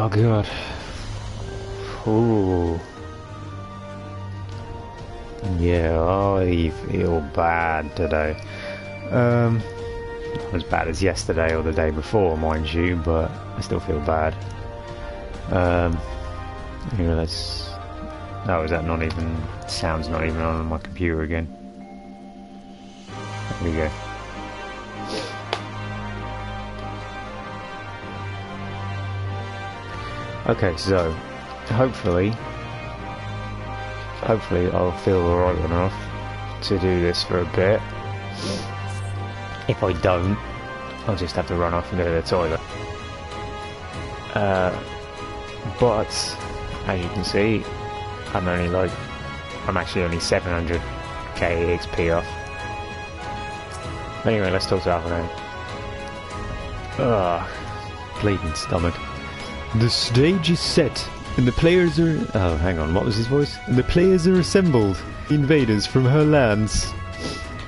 Oh god. Ooh. Yeah, I feel bad today. Not as bad as yesterday or the day before, mind you, but I still feel bad. Anyway, let's... Oh, is that not even... Sound's not even on my computer again. There we go. Okay, so hopefully I'll feel alright enough to do this for a bit. If I don't, I'll just have to run off and go to the toilet. But as you can see, I'm actually only 700k XP off. Anyway, let's talk to Alpha now. Ugh, bleeding stomach. The stage is set, and the players are... Oh, hang on, what was his voice? And the players are assembled. Invaders from her lands.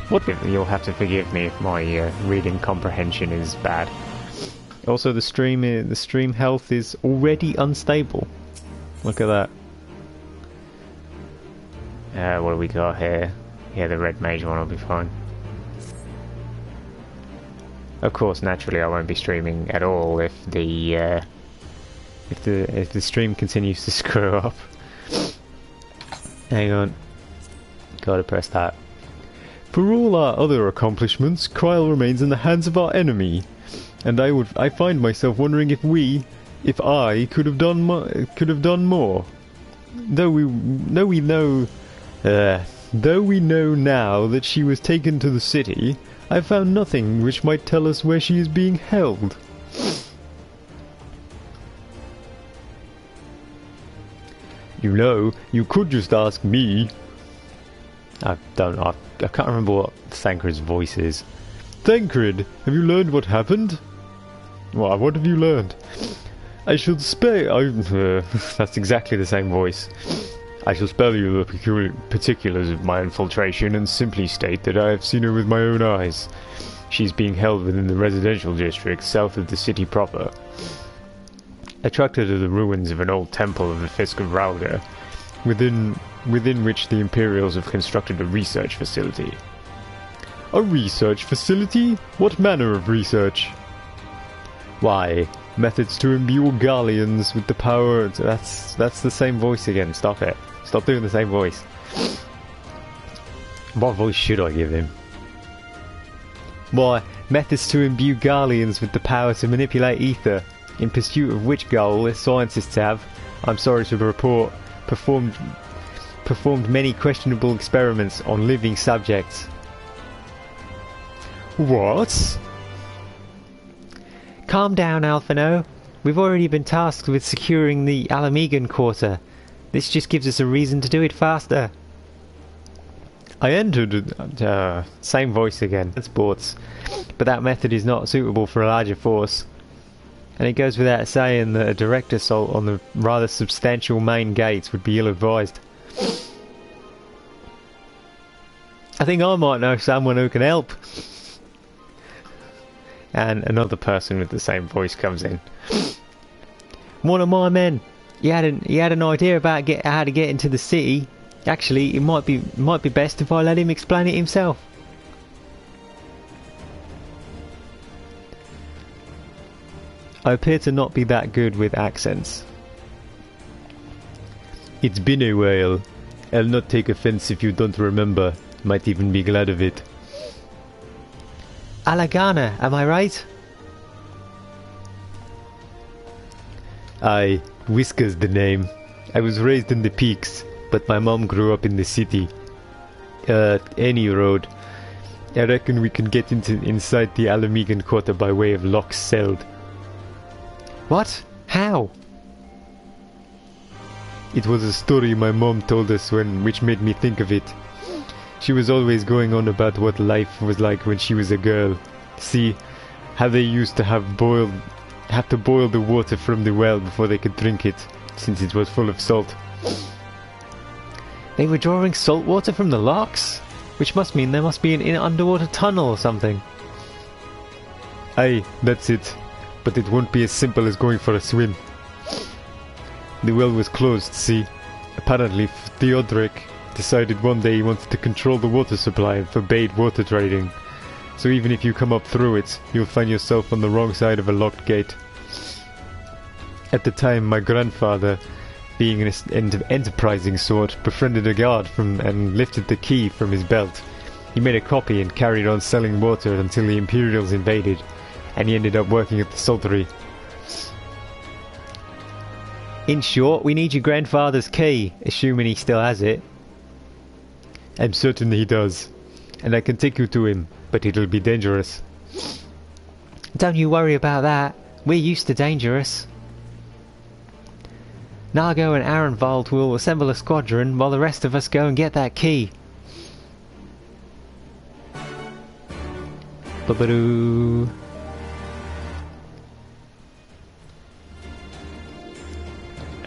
What? You'll have to forgive me if my reading comprehension is bad. Also, the stream health is already unstable. Look at that. What do we got here? Yeah, the red mage one will be fine. Of course, naturally, I won't be streaming at all if the stream continues to screw up. Hang on. Gotta press that. For all our other accomplishments, Kryl remains in the hands of our enemy, and I find myself wondering if I could have done more. Though we know now that she was taken to the city, I found nothing which might tell us where she is being held. You know, you could just ask me. I can't remember what Thancred's voice is. Thancred, have you learned what happened? What have you learned? I shall spare... that's exactly the same voice. I shall spare you the particulars of my infiltration and simply state that I have seen her with my own eyes. She's being held within the residential district south of the city proper. Attracted to the ruins of an old temple of the Fisk of Ralga, within which the Imperials have constructed a research facility. A research facility? What manner of research? Why, methods to imbue Gallians with the power... That's the same voice again, stop it. Stop doing the same voice. What voice should I give him? Why, methods to imbue Gallians with the power to manipulate ether, in pursuit of which goal the scientists have, I'm sorry to report, performed many questionable experiments on living subjects. What? Calm down, Alphino. We've already been tasked with securing the Alamegan quarter. This just gives us a reason to do it faster. I entered... same voice again. Sports. But that method is not suitable for a larger force. And it goes without saying that a direct assault on the rather substantial main gates would be ill-advised. I think I might know someone who can help. And another person with the same voice comes in. One of my men. He had an idea about how to get into the city. Actually, it might be best if I let him explain it himself. I appear to not be that good with accents. It's been a while. I'll not take offense if you don't remember. Might even be glad of it. Alagana, am I right? Aye, Whisker's the name. I was raised in the peaks, but my mom grew up in the city. Any road. I reckon we can get inside the Alamegan quarter by way of Loch Seld. What? How? It was a story my mom told us which made me think of it. She was always going on about what life was like when she was a girl. See, how they used to have to boil the water from the well before they could drink it, since it was full of salt. They were drawing salt water from the lochs? Which must mean there must be an underwater tunnel or something. Aye, that's it. But it won't be as simple as going for a swim. The well was closed, see? Apparently, Theodoric decided one day he wanted to control the water supply and forbade water trading. So even if you come up through it, you'll find yourself on the wrong side of a locked gate. At the time, my grandfather, being an enterprising sort, befriended a guard and lifted the key from his belt. He made a copy and carried on selling water until the Imperials invaded, and he ended up working at the Saltery. In short, we need your grandfather's key, assuming he still has it. I'm certain he does, and I can take you to him, but it'll be dangerous. Don't you worry about that. We're used to dangerous. Nargo and Arenvald will assemble a squadron while the rest of us go and get that key. Ba-ba-doo.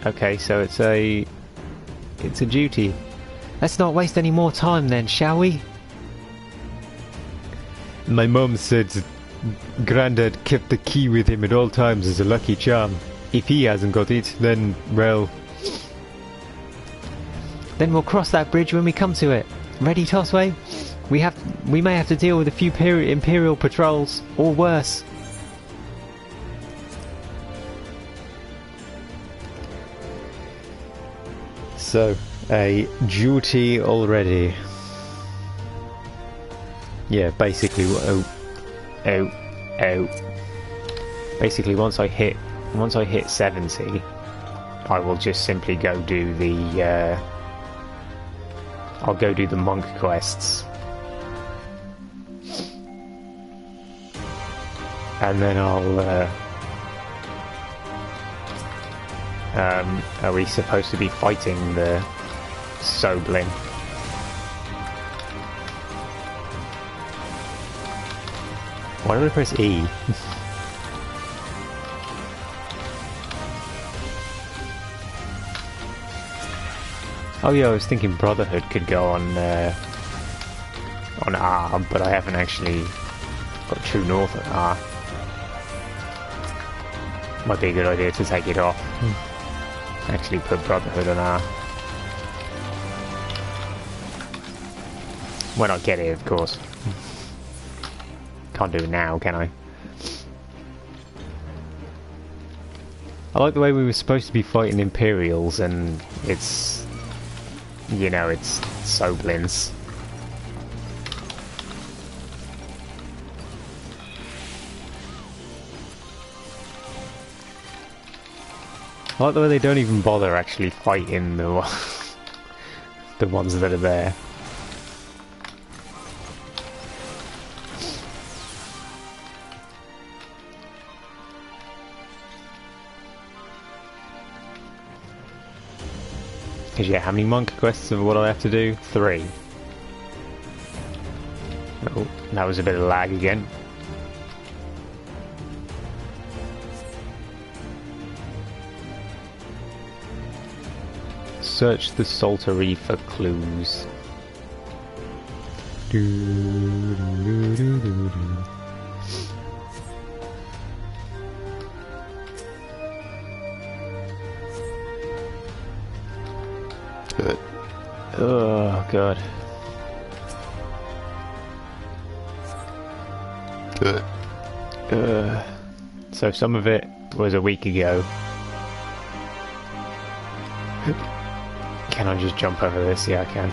Okay, so it's a duty. Let's not waste any more time then, shall we? My mum said Grandad kept the key with him at all times as a lucky charm. If he hasn't got it, then, well... Then we'll cross that bridge when we come to it. Ready, Tosway? We may have to deal with a few Imperial patrols, or worse. So, a duty already. Yeah, basically, basically once I hit 70, I will just simply go do the I'll go do the monk quests, and then are we supposed to be fighting the Soblin? Why do I press E? Oh yeah, I was thinking Brotherhood could go on R, but I haven't actually got True North on R. Might be a good idea to take it off. Actually put Brotherhood on R. When I get it, of course. Can't do it now, can I? I like the way we were supposed to be fighting Imperials and it's... you know, it's Soblins. I like the way they don't even bother actually fighting the ones that are there. Because yeah, how many monk quests of what I have to do? 3. Oh, that was a bit of lag again. Search the Saltery for clues. Good. Oh god. Good. So some of it was a week ago. Can I just jump over this? Yeah, I can.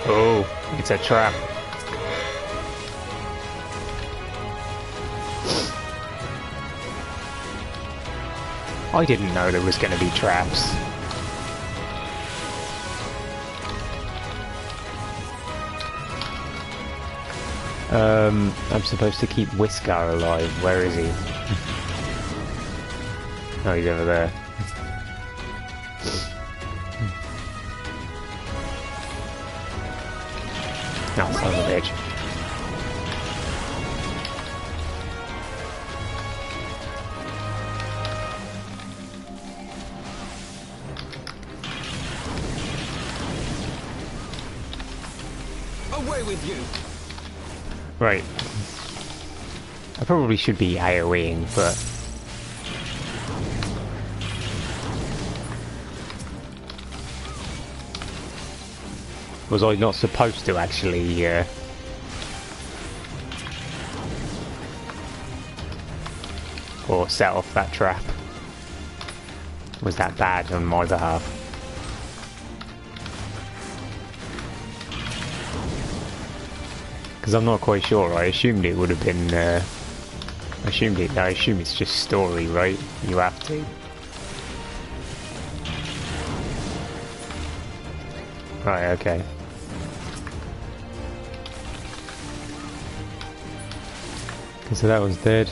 Oh, it's a trap. I didn't know there was going to be traps. I'm supposed to keep Whisker alive. Where is he? Oh, he's over there. Oh, son of a bitch. away with you! Right. I probably should be AoEing, but... Was I not supposed to actually, or set off that trap? Was that bad on my behalf? Because I'm not quite sure. I assumed it would have been, I assume it's just story, right? You have to. Right, okay. So that one's dead.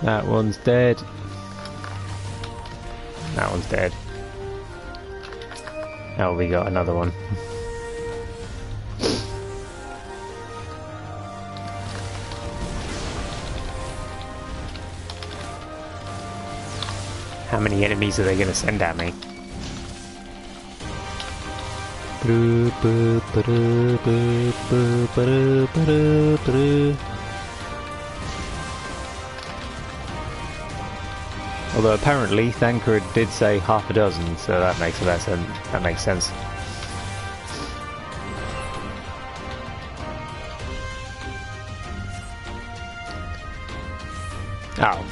That one's dead. That one's dead. Oh, we got another one. How many enemies are they going to send at me? Although apparently Thancred did say half a dozen, so that makes sense. That makes sense. Oh.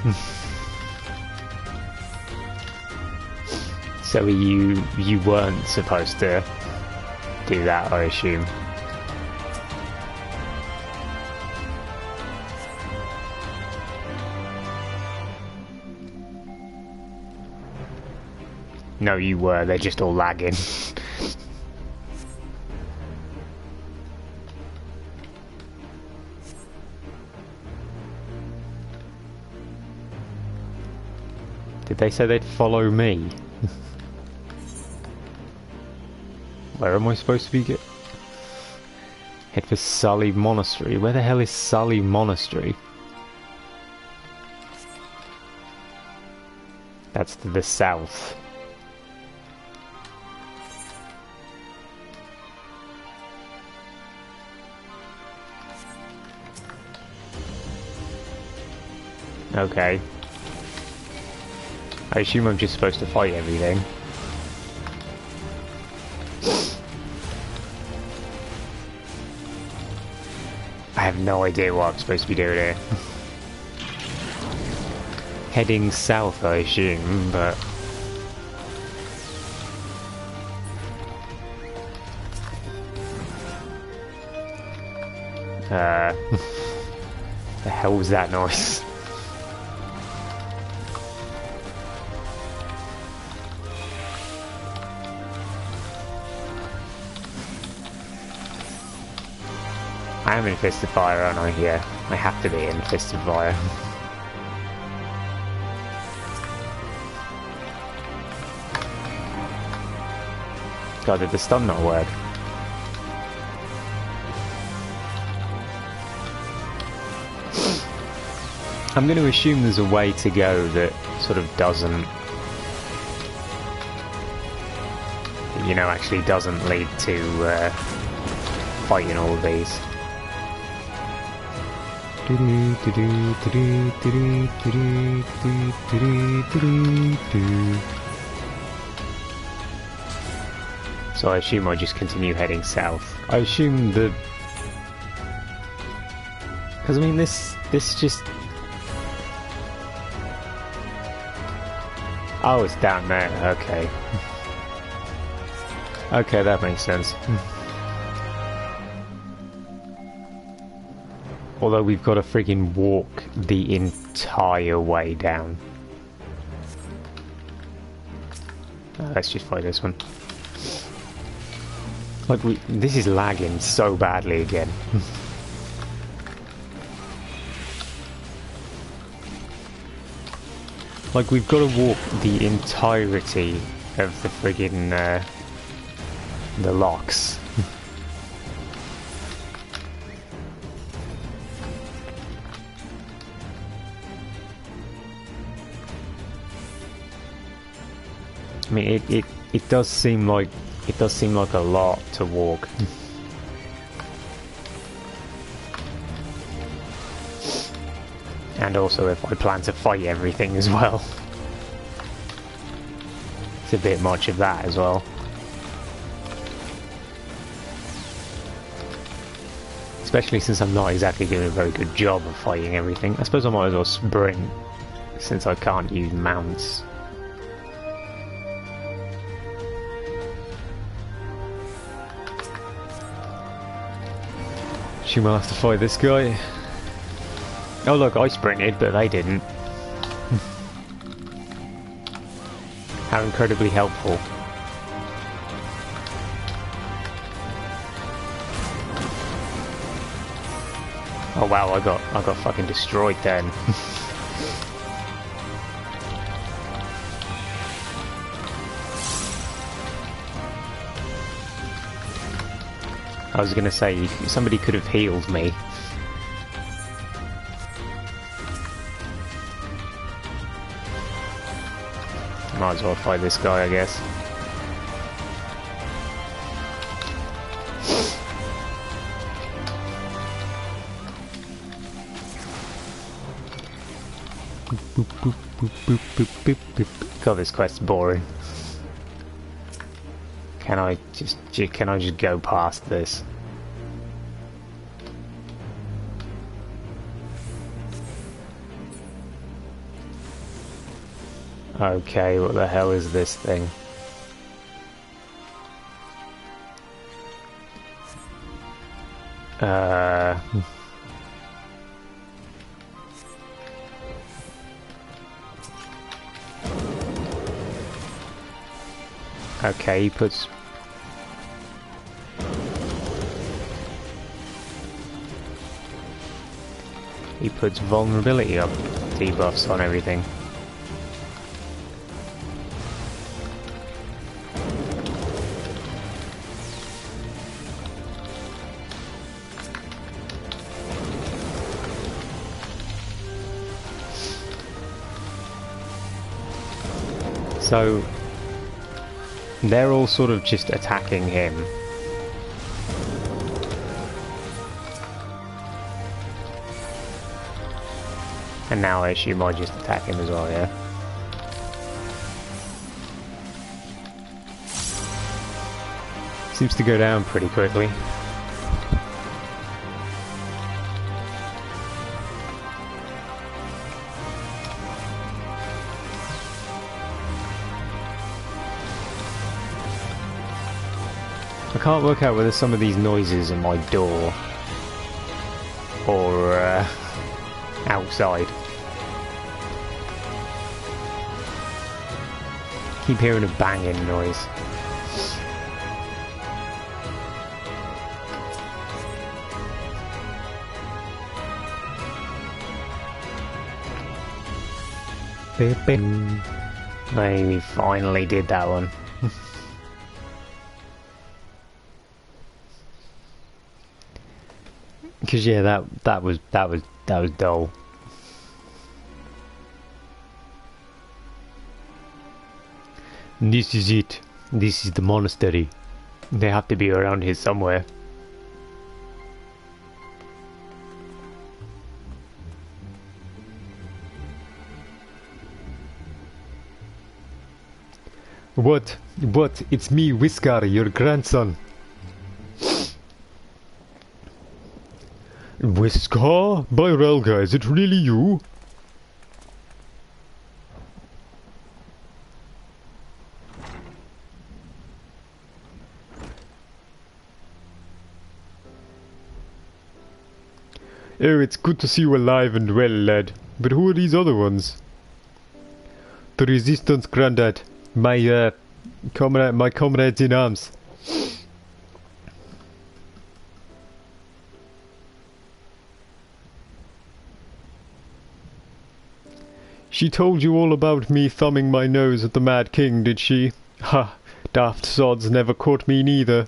So you weren't supposed to do that, I assume. No, you were. They're just all lagging. Did they say they'd follow me? Where am I supposed to be? Head for Sully Monastery. Where the hell is Sully Monastery? That's to the south. Okay. I assume I'm just supposed to fight everything. I have no idea what I'm supposed to be doing here. Heading south, I assume, but... the hell was that noise? I am in Fist of Fire, aren't I? Yeah, I have to be in Fist of Fire. God, did the stun not work? I'm going to assume there's a way to go that sort of doesn't... you know, actually doesn't lead to fighting all of these. So I assume I just continue heading south. I assume that... because I mean this just... oh, it's down there, okay. Okay, that makes sense. Although we've got to friggin' walk the entire way down. Let's just fight this one. Like this is lagging so badly again. Like we've got to walk the entirety of the friggin' the locks. I mean, it does seem like a lot to walk. And also, if I plan to fight everything as well, it's a bit much of that as well. Especially since I'm not exactly doing a very good job of fighting everything. I suppose I might as well sprint, since I can't use mounts. She might have to fight this guy. Oh look, I sprinted, but they didn't. How incredibly helpful. Oh wow, I got fucking destroyed then. I was gonna say, somebody could have healed me. Might as well fight this guy, I guess. Boop, boop, boop, boop, boop, boop, boop. God, this quest's boring. Can I just go past this? Okay, what the hell is this thing? Okay, he puts vulnerability up debuffs on everything. So they're all sort of just attacking him. And now I assume I just attack him as well, yeah? Seems to go down pretty quickly. I can't work out whether some of these noises are my door or outside. Keep hearing a banging noise. We finally did that one. Because yeah, that was dull. This is it. This is the monastery. They have to be around here somewhere. What? It's me, Whiskar, your grandson. Whiskar? By Relga, is it really you? Oh, it's good to see you alive and well, lad. But who are these other ones? The Resistance, Grandad. My comrades in arms. She told you all about me thumbing my nose at the Mad King, did she? Ha! Daft sods never caught me neither.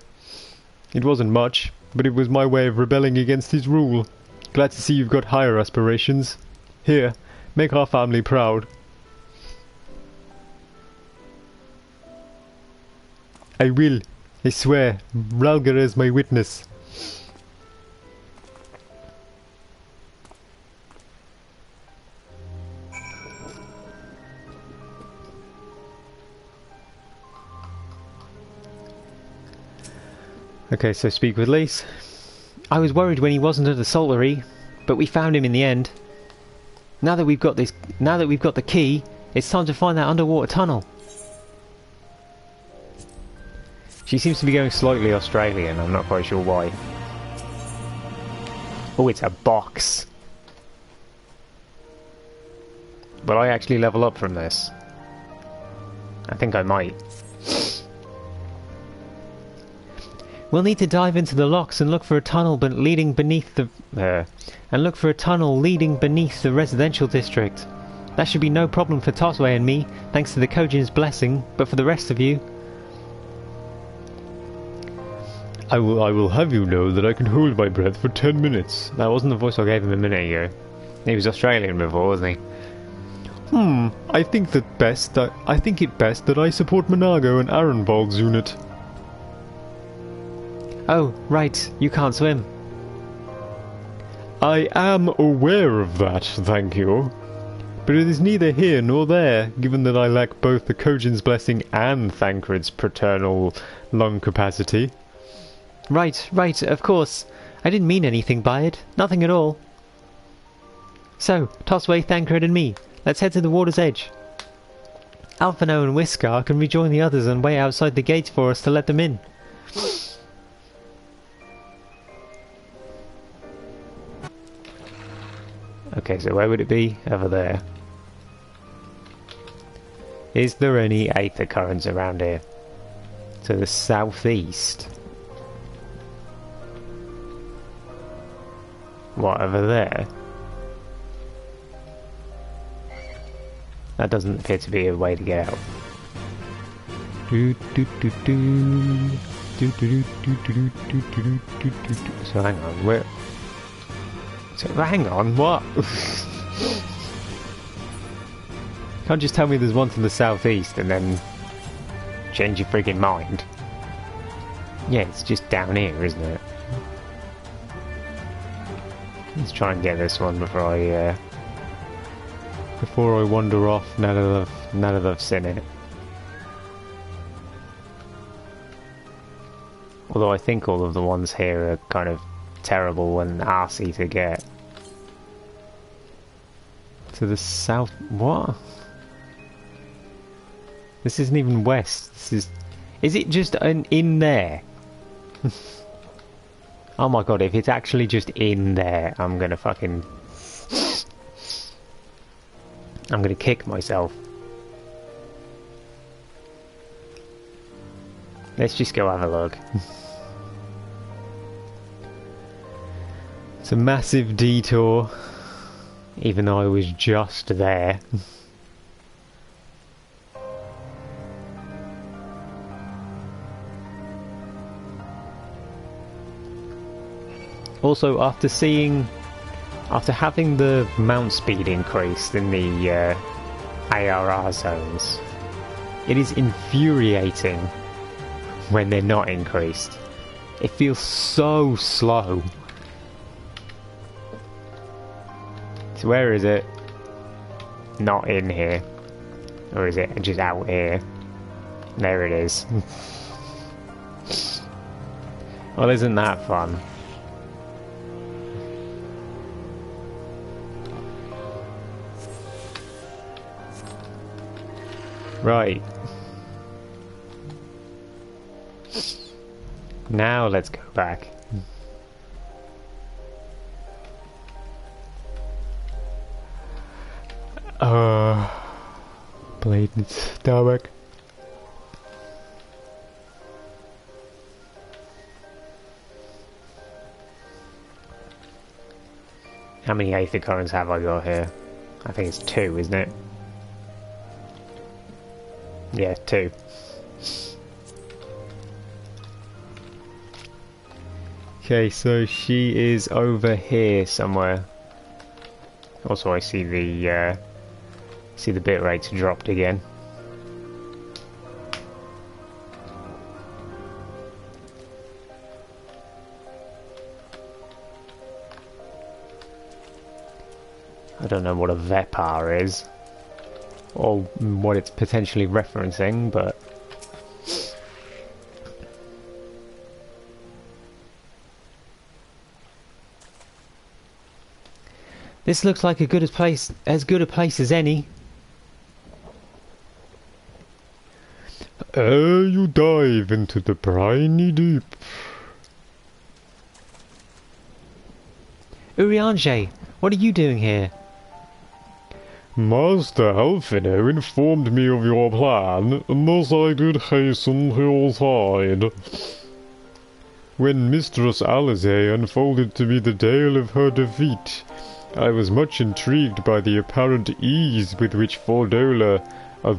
It wasn't much, but it was my way of rebelling against his rule. Glad to see you've got higher aspirations. Here, make our family proud. I will. I swear. Ralgar is my witness. Okay, so speak with Lise. I was worried when he wasn't at the saltery, but we found him in the end. Now that we've got the key, it's time to find that underwater tunnel. She seems to be going slightly Australian, I'm not quite sure why. Oh, it's a box. Will I actually level up from this? I think I might. We'll need to dive into the locks and look for a tunnel leading beneath the residential district. That should be no problem for Tosway and me, thanks to the Kojin's blessing, but for the rest of you... I will have you know that I can hold my breath for 10 minutes. That wasn't the voice I gave him a minute ago. He was Australian before, wasn't he? I think it best that I support Monago and Arenvold's unit. Oh, right, you can't swim. I am aware of that, thank you. But it is neither here nor there, given that I lack both the Kojin's blessing and Thancred's paternal lung capacity. Right, of course. I didn't mean anything by it. Nothing at all. So, Tosway, Thancred and me. Let's head to the water's edge. Alphino and Whiskar can rejoin the others and wait outside the gates for us to let them in. Okay, so where would it be? Over there. Is there any aether currents around here? To the southeast. What, over there? That doesn't appear to be a way to get out. So hang on, where... So hang on, what? Can't just tell me there's one to the southeast and then change your friggin' mind. Yeah, it's just down here, isn't it? Let's try and get this one before I wander off now that I've seen it. Although I think all of the ones here are kind of terrible and arsey to get. To the south... What? This isn't even west. This is... Is it just in there? Oh my god, if it's actually just in there, I'm gonna fucking... I'm gonna kick myself. Let's just go have a look. It's a massive detour, even though I was just there. Also, after having the mount speed increased in the ARR zones, it is infuriating when they're not increased. It feels so slow. So where is it? Not in here. Or is it just out here? There it is. Well, isn't that fun? Right. Now let's go back. Blade in stomach. How many aether currents have I got here? I think it's 2, isn't it? Yeah, 2. Okay, so she is over here somewhere. Also, I see the bit rates dropped again. I don't know what a Vepar is, or what it's potentially referencing, but... This looks like as good a place as any. Ere you dive into the briny deep. Urianger, what are you doing here? Master Alfino informed me of your plan, and thus I did hasten to your side. When Mistress Alize unfolded to me the tale of her defeat, I was much intrigued by the apparent ease with which Fordola, a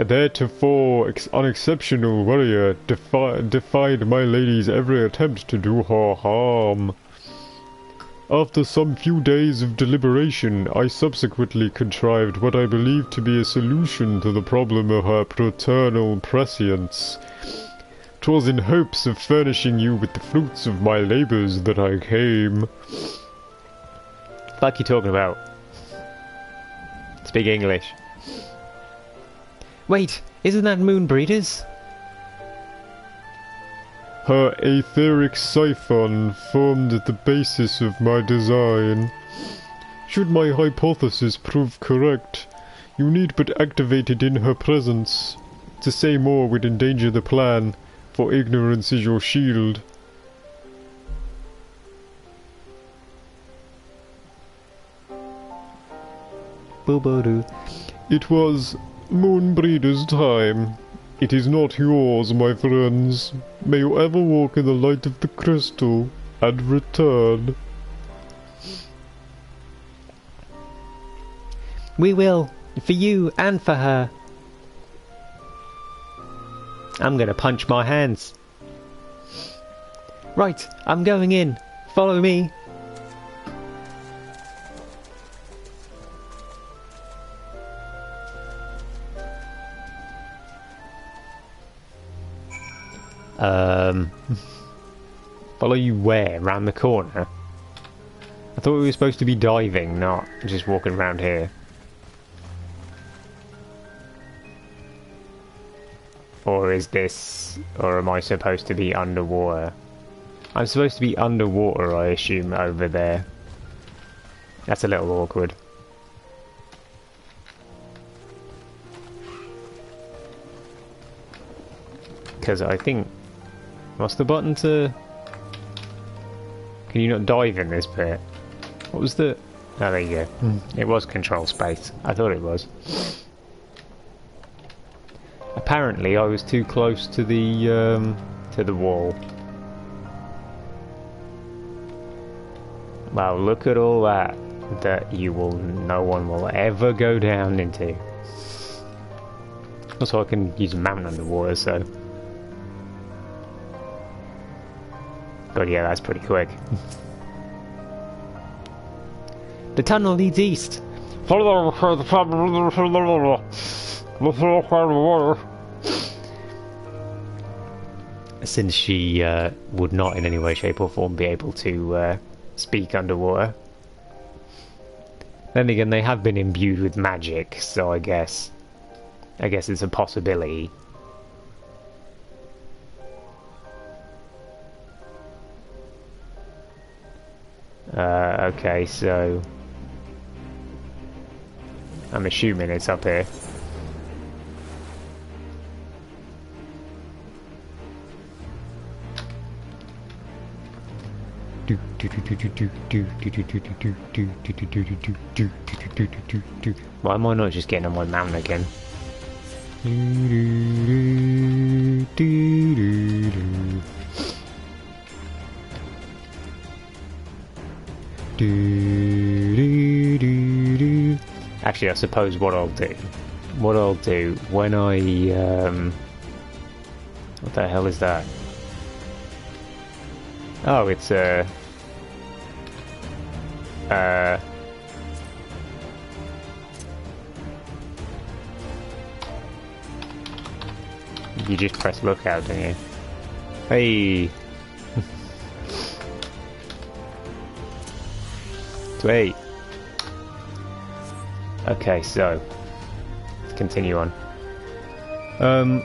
theretofore unexceptional warrior, defied my lady's every attempt to do her harm. After some few days of deliberation, I subsequently contrived what I believe to be a solution to the problem of her paternal prescience. 'Twas in hopes of furnishing you with the fruits of my labours that I came. Fuck you talking about? Speak English. Wait, isn't that Moonbreeders? Her etheric siphon formed the basis of my design. Should my hypothesis prove correct, you need but activate it in her presence. To say more would endanger the plan, for ignorance is your shield. Boo-boo-doo. It was Moonbreeder's time. It is not yours, my friends. May you ever walk in the light of the crystal, and return. We will, for you and for her. I'm gonna punch my hands. Right, I'm going in. Follow me. Follow you where? Round the corner? I thought we were supposed to be diving, not just walking around here. Or is this... or am I supposed to be underwater? I'm supposed to be underwater, I assume, over there. That's a little awkward. Because I think... what's the button to... can you not dive in this bit? What was the... oh, there you go. It was control space. I thought it was. Apparently I was too close to the wall. Wow, look at all that no one will ever go down into. Also I can use a mountain underwater, so... but yeah, that's pretty quick. The tunnel leads east. Since she would not in any way, shape or form be able to speak underwater. Then again, they have been imbued with magic, so I guess it's a possibility. Okay, so I'm assuming it's up here. Why am I not just getting on my mountain again? Actually, I suppose what I'll do when I what the hell is that? Oh, it's you just press lookout, don't you? Hey. So Sweet. Okay, so let's continue on.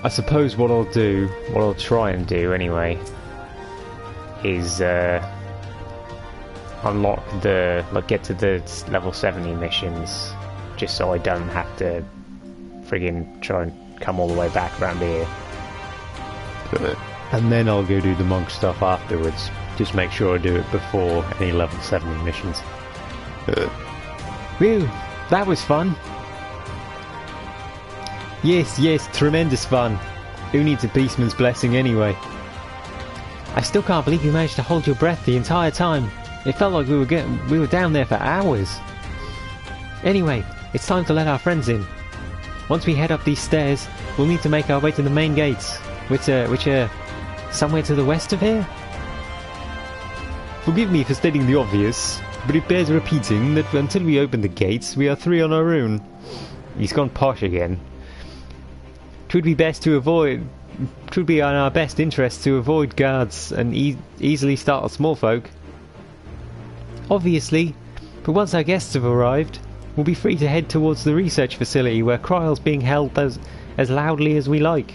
I suppose what I'll try and do anyway, is unlock get to the level 70 missions, just so I don't have to friggin' try and come all the way back around here. And then I'll go do the monk stuff afterwards. Just make sure I do it before any level 70 missions. Whew, that was fun. Yes, tremendous fun. Who needs a beastman's blessing anyway? I still can't believe you managed to hold your breath the entire time. It felt like we were down there for hours. Anyway, it's time to let our friends in. Once we head up these stairs, we'll need to make our way to the main gates, which are somewhere to the west of here. Forgive me for stating the obvious, but it bears repeating that until we open the gates, we are three on our own. He's gone posh again. Twould be in our best interest to avoid guards and easily startle small folk. Obviously, but once our guests have arrived, we'll be free to head towards the research facility where trials being held as loudly as we like.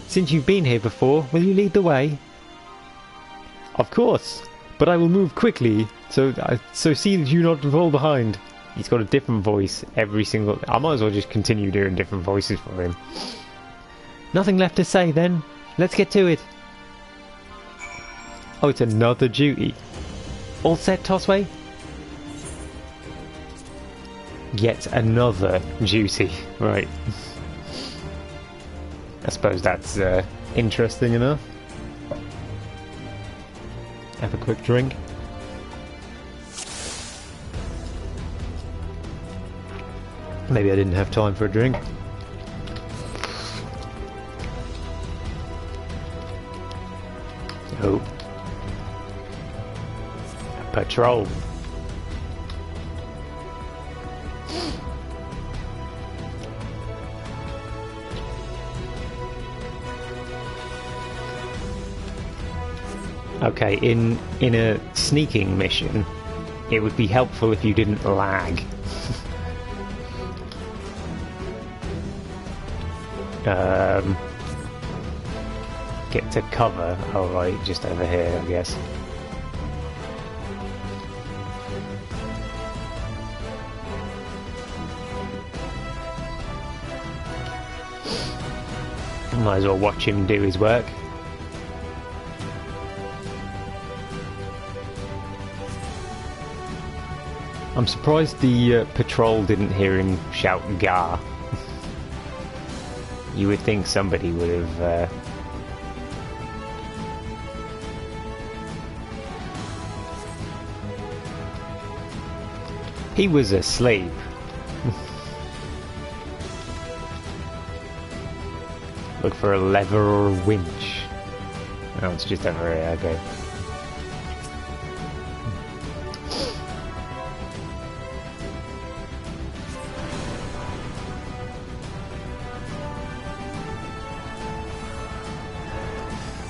Since you've been here before, will you lead the way? Of course, but I will move quickly, so see that you not fall behind. He's got a different voice every single... I might as well just continue doing different voices for him. Nothing left to say then. Let's get to it. Oh, it's another duty. All set, Tosway? Yet another duty. Right. I suppose that's interesting enough. Have a quick drink. Maybe I didn't have time for a drink. Oh. Patrol. Okay, in a sneaking mission, it would be helpful if you didn't lag. Get to cover. Oh right, just over here, I guess. Might as well watch him do his work. I'm surprised the patrol didn't hear him shout "Gar." You would think somebody would have. He was asleep. Look for a lever or a winch. Oh, it's just over here, okay.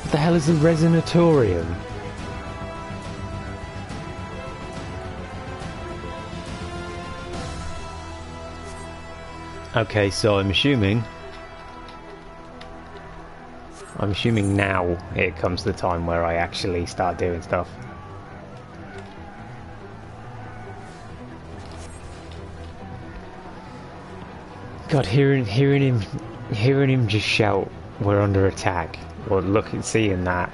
What the hell is a resonatorium? Okay, so I'm assuming now it comes the time where I actually start doing stuff. God, hearing him just shout, "We're under attack," or seeing that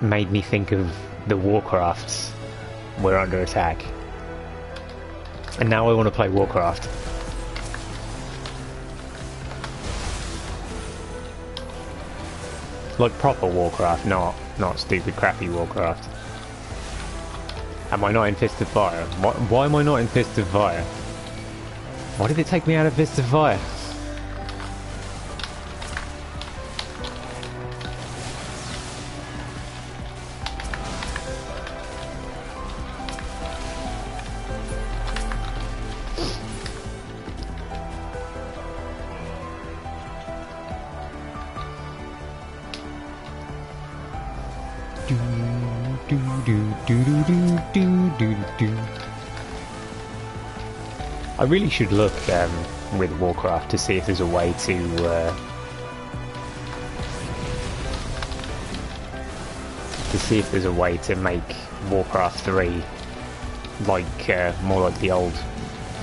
made me think of the Warcrafts. We're under attack, and now I want to play Warcraft. Like proper Warcraft, not stupid crappy Warcraft. Am I not in Fist of Fire? Why am I not in Fist of Fire? Why did it take me out of Fist of Fire? Do do do do do do. I really should look with Warcraft to see if there's a way to make Warcraft 3 like more like the old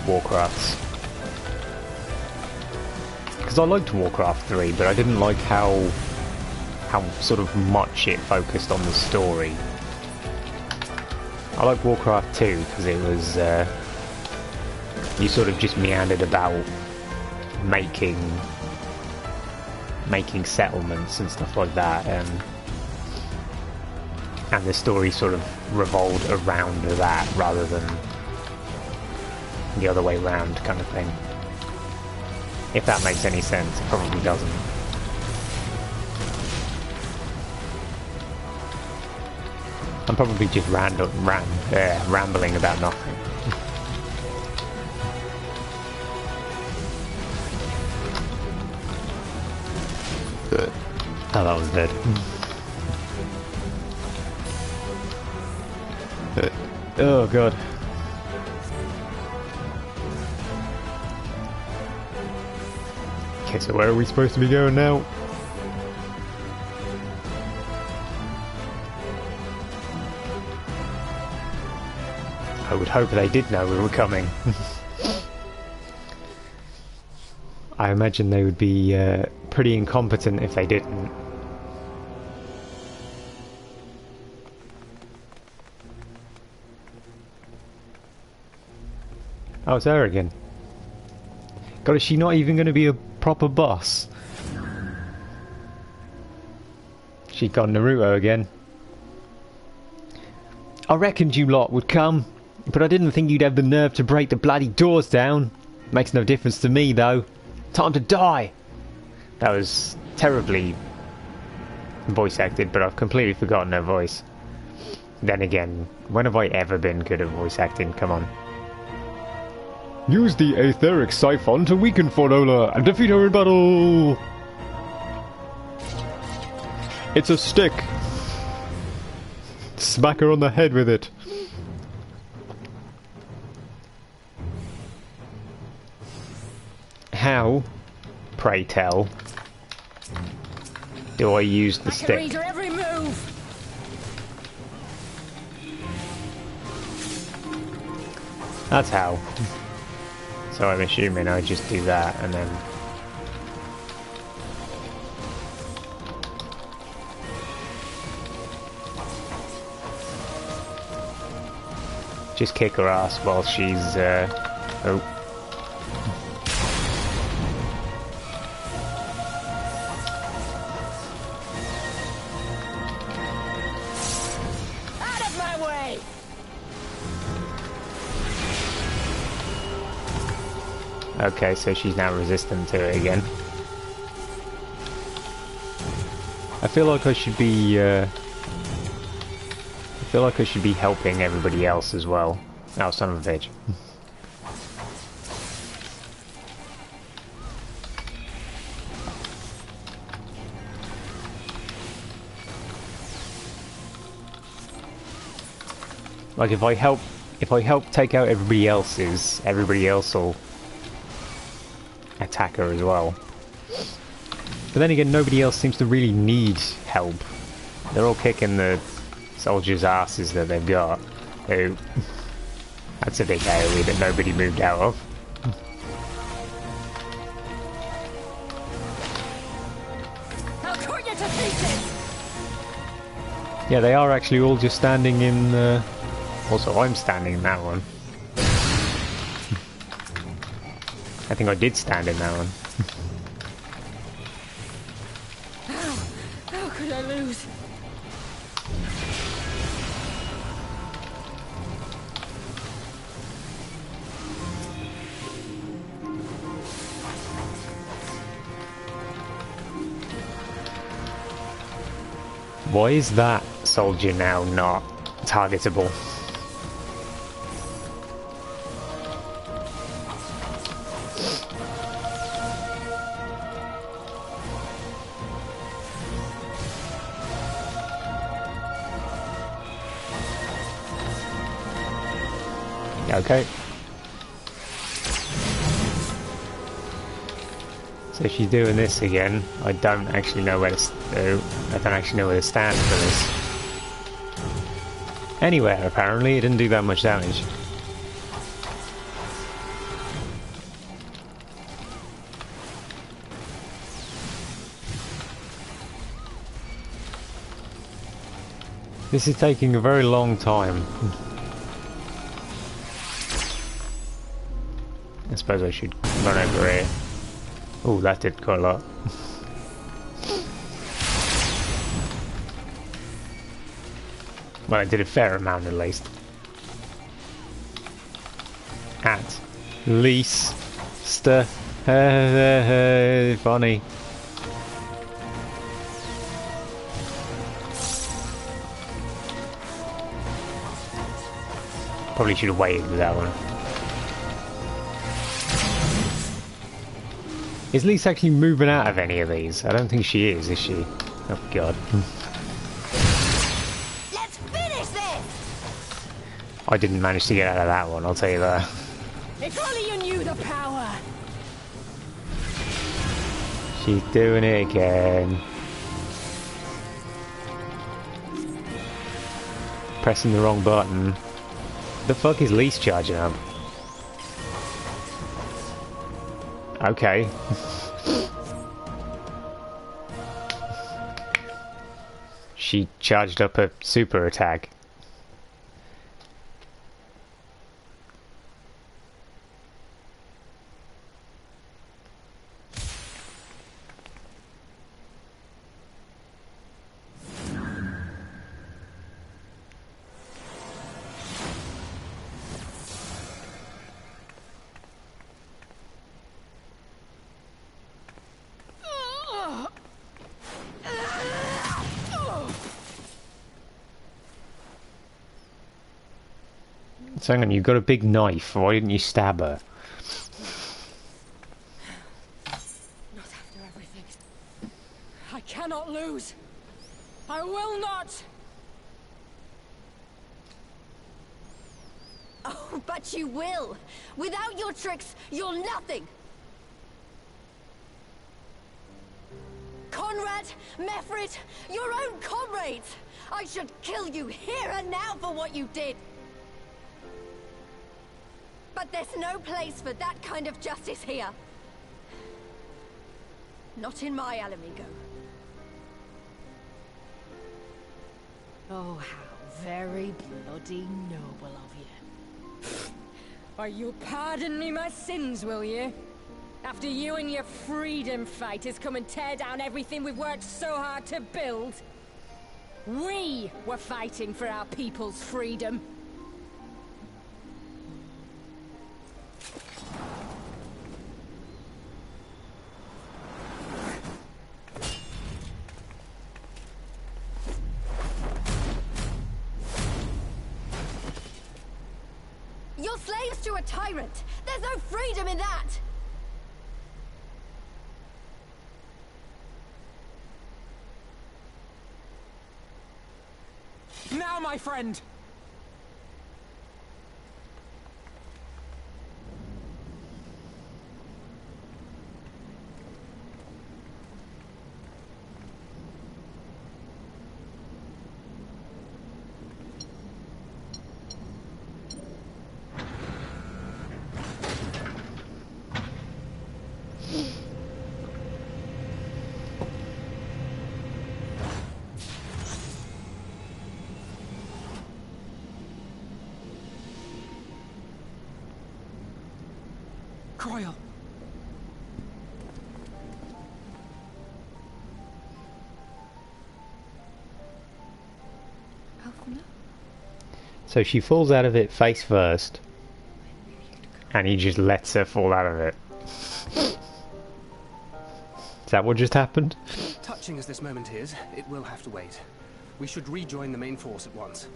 Warcrafts. Because I liked Warcraft 3, but I didn't like how sort of much it focused on the story. I like Warcraft 2 because it was you sort of just meandered about making settlements and stuff like that, and the story sort of revolved around that rather than the other way round kind of thing. If that makes any sense, it probably doesn't. I'm probably just rambling about nothing. Oh, that was dead. Oh god. Okay, so where are we supposed to be going now? I would hope they did know we were coming. I imagine they would be pretty incompetent if they didn't. Oh, it's her again. God, is she not even going to be a proper boss? She got Naruto again. I reckoned you lot would come, but I didn't think you'd have the nerve to break the bloody doors down. Makes no difference to me, though. Time to die! That was terribly voice acted, but I've completely forgotten her voice. Then again, when have I ever been good at voice acting? Come on. Use the Aetheric Siphon to weaken Forola and defeat her in battle! It's a stick! Smack her on the head with it. How, pray tell, do I use the stick? Read your every move. That's how. So I'm assuming I just do that and then... just kick her ass while she's, oh. Out of my way. Okay, so she's now resistant to it again. I feel like I should be, helping everybody else as well. Oh, son of a bitch. Like if I help take out everybody else will attack her as well. But then again, nobody else seems to really need help. They're all kicking the soldiers' asses that they've got. Who? That's a big AoE that nobody moved out of. I'll cut you to pieces. Yeah, they are actually all just standing in... Also, I'm standing in that one. I think I did stand in that one. How could I lose? Why is that soldier now not targetable? Okay. So she's doing this again. I don't actually know where to stand for this. Anywhere, apparently. It didn't do that much damage. This is taking a very long time. I suppose I should run over here. Oh, that did quite a lot. Well, I did a fair amount at least. At least. Funny. Probably should have waited with that one. Is Lise actually moving out of any of these? I don't think she is she? Oh god. Let's finish this! I didn't manage to get out of that one, I'll tell you that. If only you knew the power! She's doing it again. Pressing the wrong button. The fuck is Lise charging up? Okay. She charged up a super attack. So hang on, you've got a big knife. Why didn't you stab her? Not after everything. I cannot lose. I will not. Oh, but you will. Without your tricks, you're nothing. Conrad, Mefrit, your own comrades. I should kill you here and now for what you did. But there's no place for that kind of justice here. Not in my Alamigo. Oh, how very bloody noble of you. Or you'll pardon me my sins, will you? After you and your freedom fighters come and tear down everything we've worked so hard to build. We were fighting for our people's freedom. You're slaves to a tyrant. There's no freedom in that. Now, my friend! Croyle. So she falls out of it face first, and he just lets her fall out of it. Is that what just happened? Touching as this moment is, it will have to wait. We should rejoin the main force at once.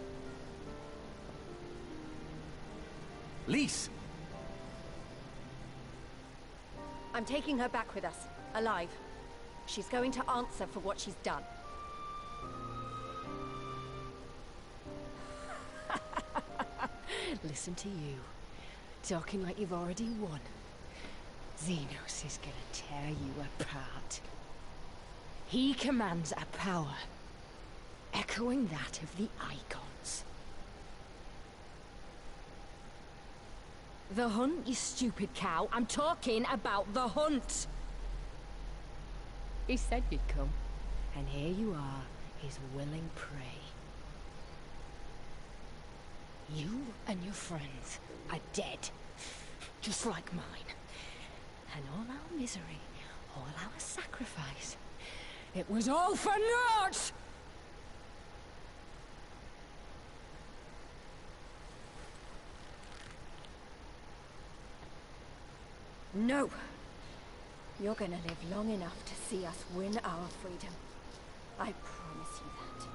Lise! I'm taking her back with us, alive. She's going to answer for what she's done. Listen to you. Talking like you've already won. Xenos is gonna tear you apart. He commands a power echoing that of the Icons. The hunt, you stupid cow. I'm talking about the hunt. He said you'd come, and here you are, his willing prey. You and your friends are dead, just like mine. And all our misery, all our sacrifice, it was all for naught! No! You're gonna live long enough to see us win our freedom. I promise you that.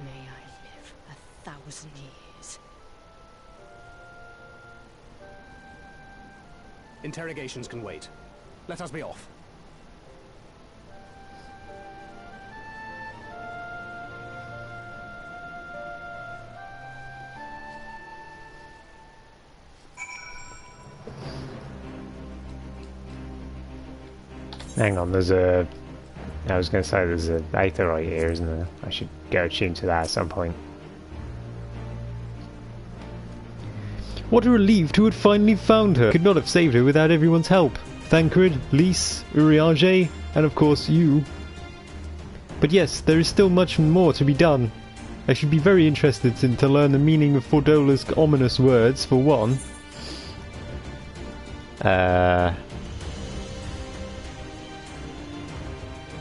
May I live 1,000 years. Interrogations can wait. Let us be off. Hang on, there's a... I was going to say there's an Aether right here, isn't there? I should go tune to that at some point. What a relief to have finally found her. Could not have saved her without everyone's help. Thancred, Lys, Urianger, and of course you. But yes, there is still much more to be done. I should be very interested to learn the meaning of Fordola's ominous words, for one.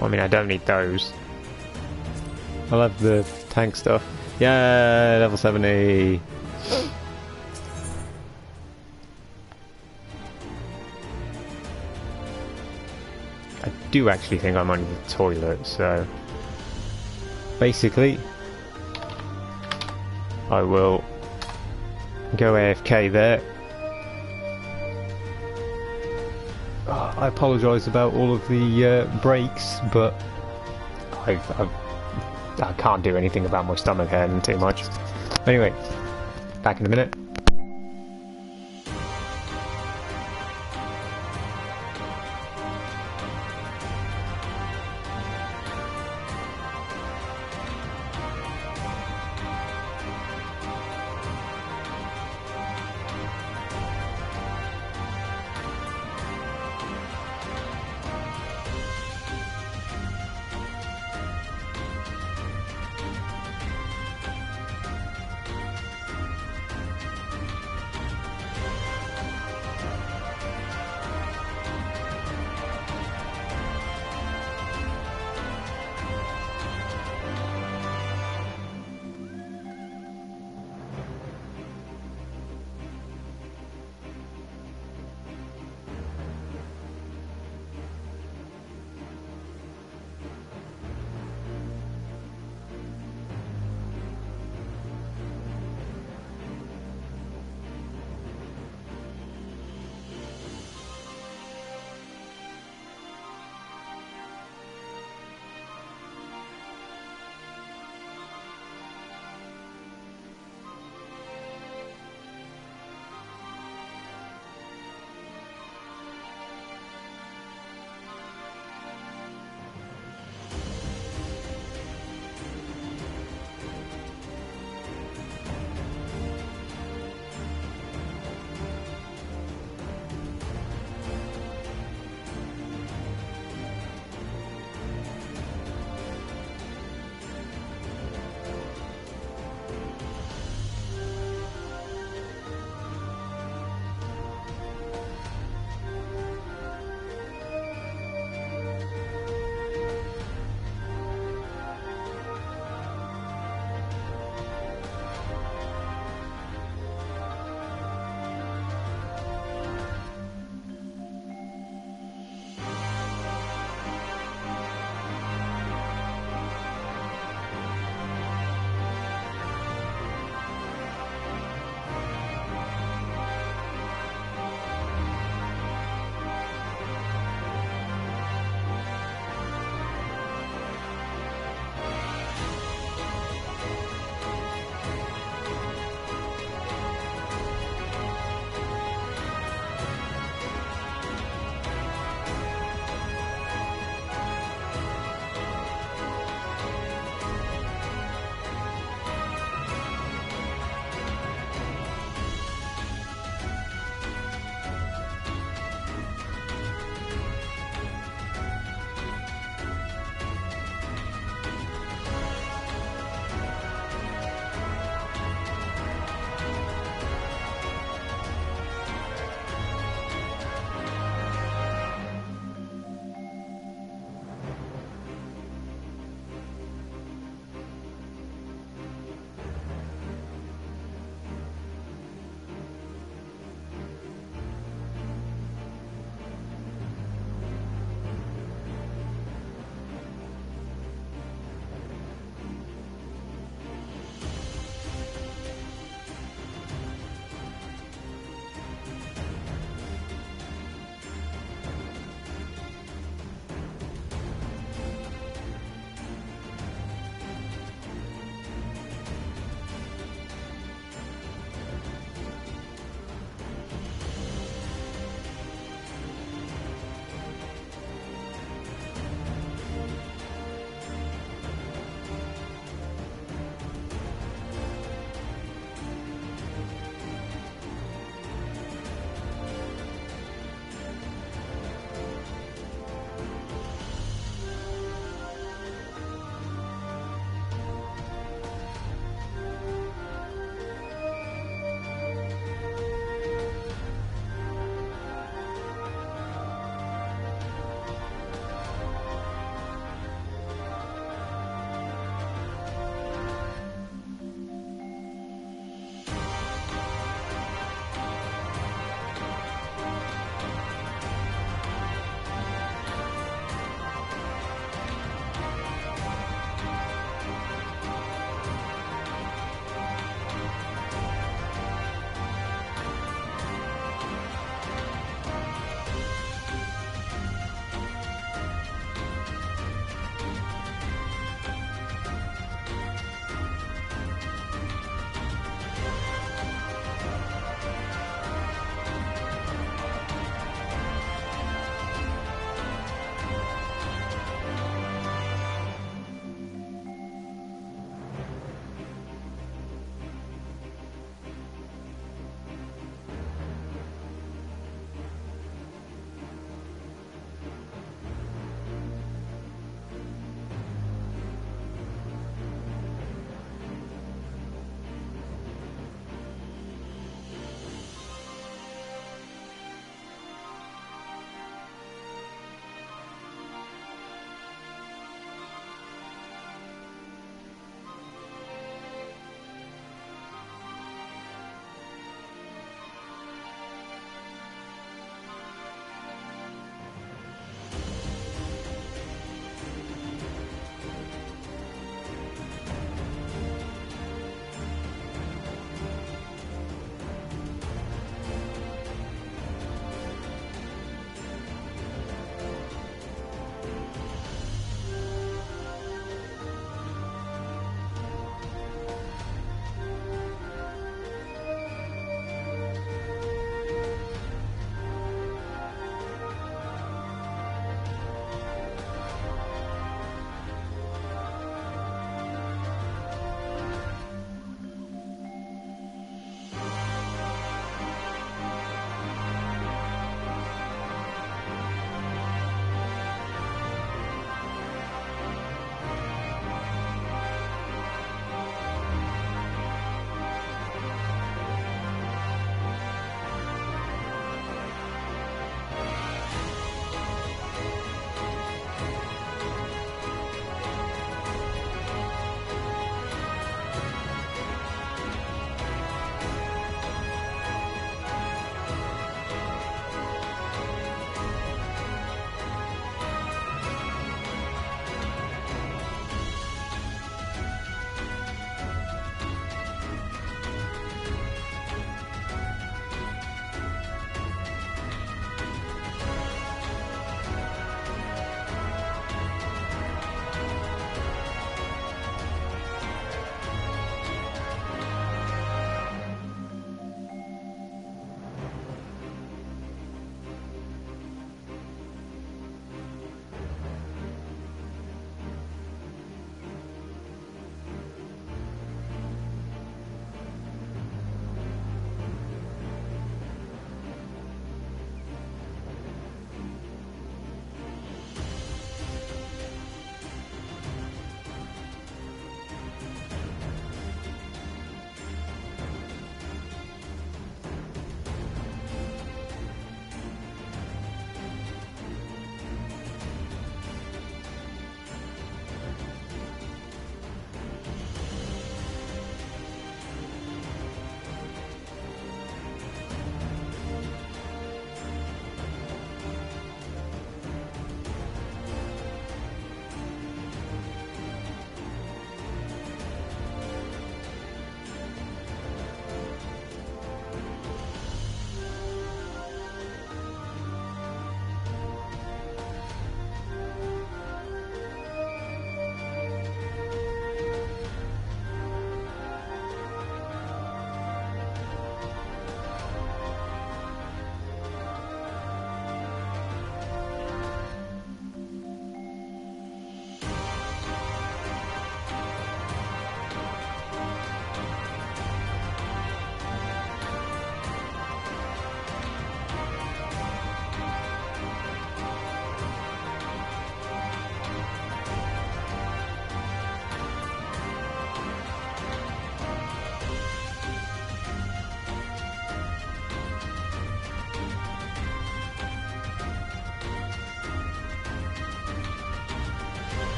I mean, I don't need those. I'll have the tank stuff. Yeah, level 70. I do actually think I'm on the toilet, so... Basically... I will... go AFK there. I apologise about all of the breaks, but I can't do anything about my stomach hurting too much. Anyway, back in a minute.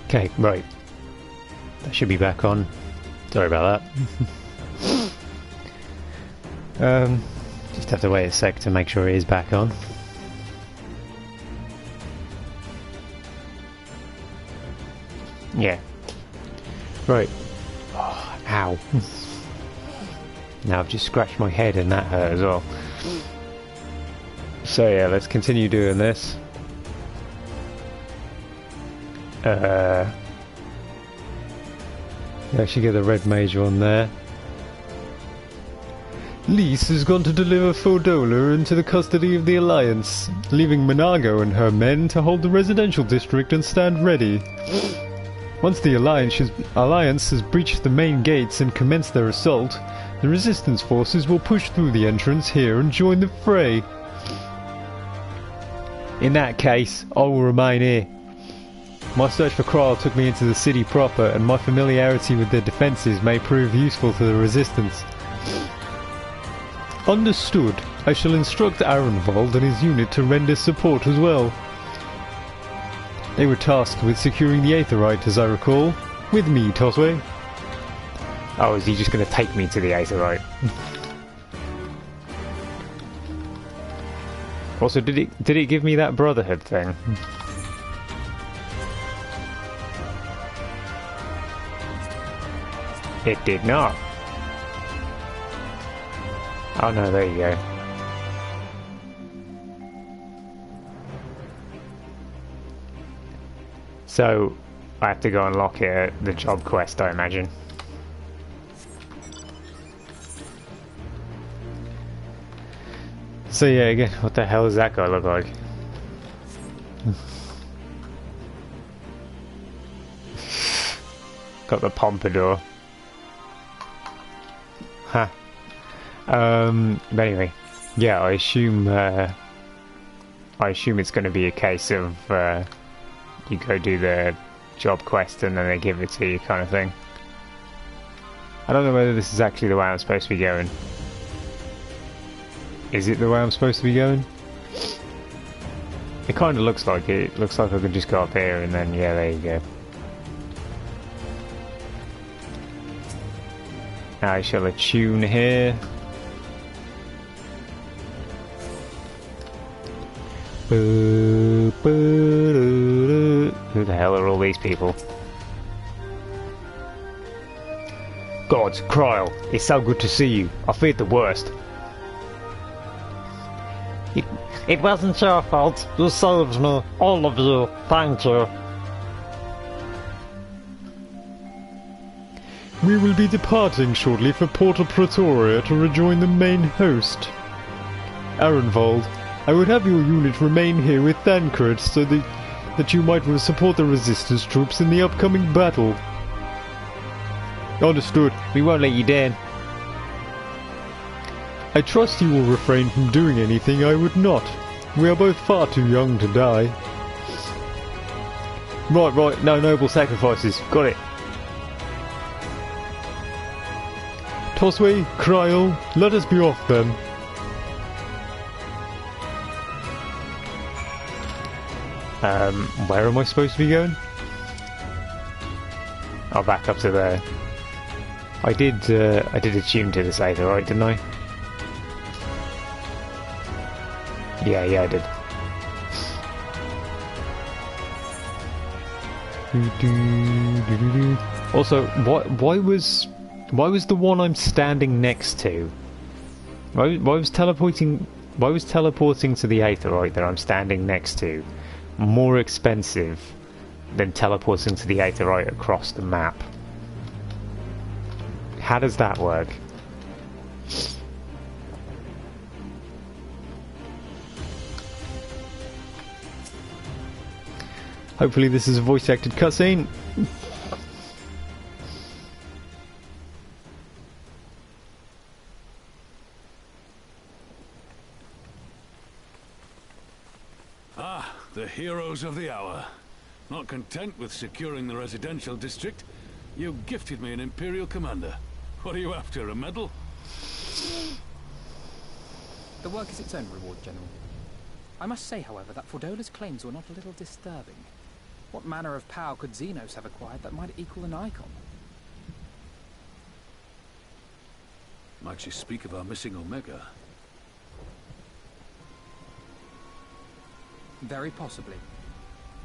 Okay, right. That should be back on. Sorry about that. Just have to wait a sec to make sure it is back on. Yeah. Right. Oh, ow. Now I've just scratched my head and that hurt as well. So yeah, let's continue doing this. You actually get the red major on there. Lys has gone to deliver Fordola into the custody of the Alliance, leaving Monago and her men to hold the residential district and stand ready. Once the Alliance has breached the main gates and commenced their assault, the Resistance forces will push through the entrance here and join the fray. In that case, I will remain here. My search for Kral took me into the city proper, and my familiarity with their defences may prove useful to the Resistance. Understood. I shall instruct Arenvald and his unit to render support as well. They were tasked with securing the Aetherite, as I recall. With me, Tosway. Oh, is he just going to take me to the Aetherite? Also, did it give me that Brotherhood thing? It did not. Oh no, there you go. So, I have to go unlock it at the job quest, I imagine. So yeah, again, what the hell does that guy look like? Got the pompadour. Huh. But anyway, yeah, I assume it's going to be a case of you go do the job quest and then they give it to you, kind of thing. I don't know whether this is actually the way I'm supposed to be going. Is it the way I'm supposed to be going? It kind of looks like it. It looks like I could just go up here and then, yeah, there you go. I shall attune here. Who the hell are all these people? Gods, Krile, it's so good to see you. I feared the worst. It wasn't your fault. You saved me. All of you. Thank you. We will be departing shortly for Porta Pretoria to rejoin the main host. Arenvald, I would have your unit remain here with Thancred so that you might support the Resistance troops in the upcoming battle. Understood. We won't let you down. I trust you will refrain from doing anything I would not. We are both far too young to die. Right, no noble sacrifices. Got it. Tosway, Krile, let us be off then. Where am I supposed to be going? Oh, back up to there. I did attune to this Aetherite, didn't I? Yeah, I did. Also, why was the one I'm standing next to? Why was teleporting to the Aetherite that I'm standing next to more expensive than teleporting to the Aetherite across the map? How does that work? Hopefully this is a voice-acted cutscene. Ah, the heroes of the hour. Not content with securing the residential district, you gifted me an Imperial commander. What are you after, a medal? The work is its own reward, General. I must say, however, that Fordola's claims were not a little disturbing. What manner of power could Xenos have acquired that might equal an icon? Might she speak of our missing Omega? Very possibly.